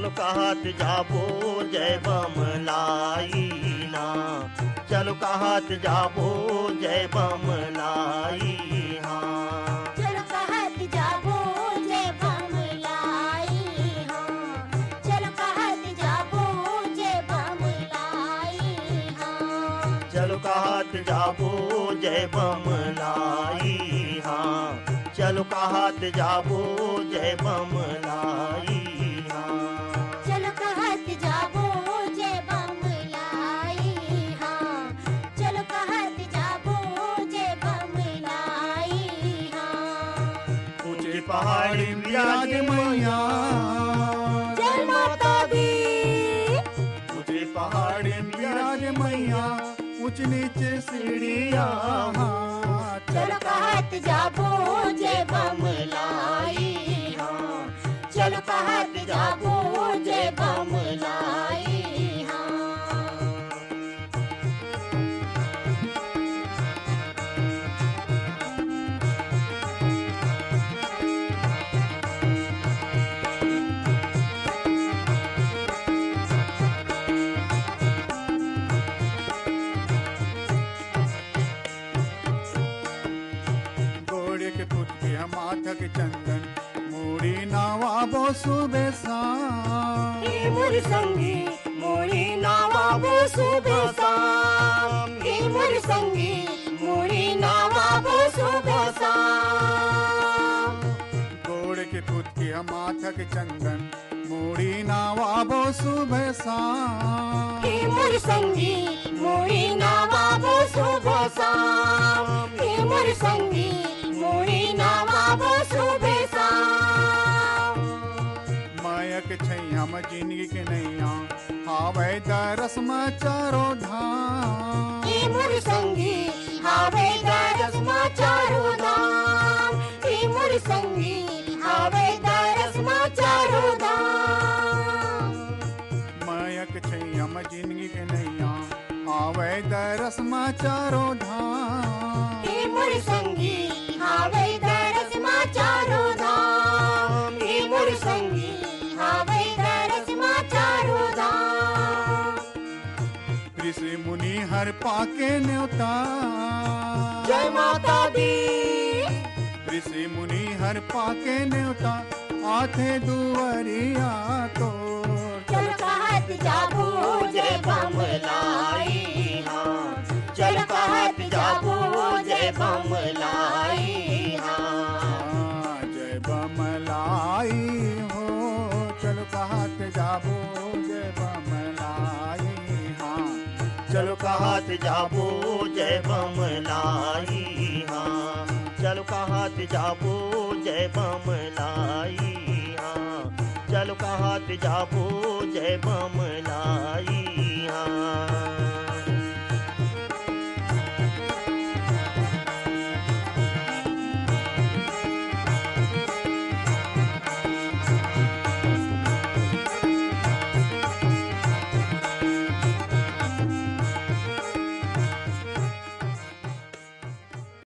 चलो कहत जाबो जय बम लाई ना, चलो कहत जाबो जय बम लाई हाँ। चलो कहत जाबो जय बम लाई हाँ, चलो कहत जाबो जय बम लाई हाँ। चलो कहत जाबो जय बम लाई हाँ, चलो कहत जाबो जय बम लाई हाँ। चलो कहत जाबो जय बम लाई हाँ, चलो कहत जाबो जय बम लाई हाँ। ऊंचे पहाड़ी विराज मैया, जय माता दी। ऊंचे पहाड़ी विराज मैया, ऊंच नीचे सीढ़ियाँ चलो कहत जाबो जय बम लाई हाँ, चलो कहत जाबो जय बम लाई हाँ। घोड़े के पुत के माथा के चंदन, मूड़ी नवाबो सुबह शाम। हे मोर संगी मोरी नावाबो सुबह शाम, हे मोर संगी मोरी नावाबो सुबह शाम। घोड़े के पुत के माथा के चंदन, मूड़ी नवाबो सुबह शाम। हे मोर संगी मोरी नावाबो सुबह शाम, हे मोर संगी मोरी नावाबो सुबह शाम। माया के छैया में जिंदगी के नैया, हावे दरस में चारों धाम। हे मोर संगी हावे दरस मा चारो धाम, हे मोर संगी हावे दरस मा चारो धाम। माया के छैया में जिंदगी के नैया, हावे दरस में चारों धाम। हे मोर संगी हावे दरस मा चारो धाम, हे मोर संगी हावे दरस मा चारो धाम। ऋषि मुनि हर पाके न्योता, जय माता दी। ऋषि मुनि हर पाके न्योता, आथे दुवरिया तो। चलो कहत जाबो जय बम लाई हाँ, चलो कहत जाबो जय बम लाई हाँ। जय बमलाई हो, चलो कहत जाबो जय बमलाई हाँ। चलो कहत जाबो जय बम लाई हाँ, चलो कहत जाबो जय बम लाई हाँ, चलो कहत जाबो जय बम लाई हाँ।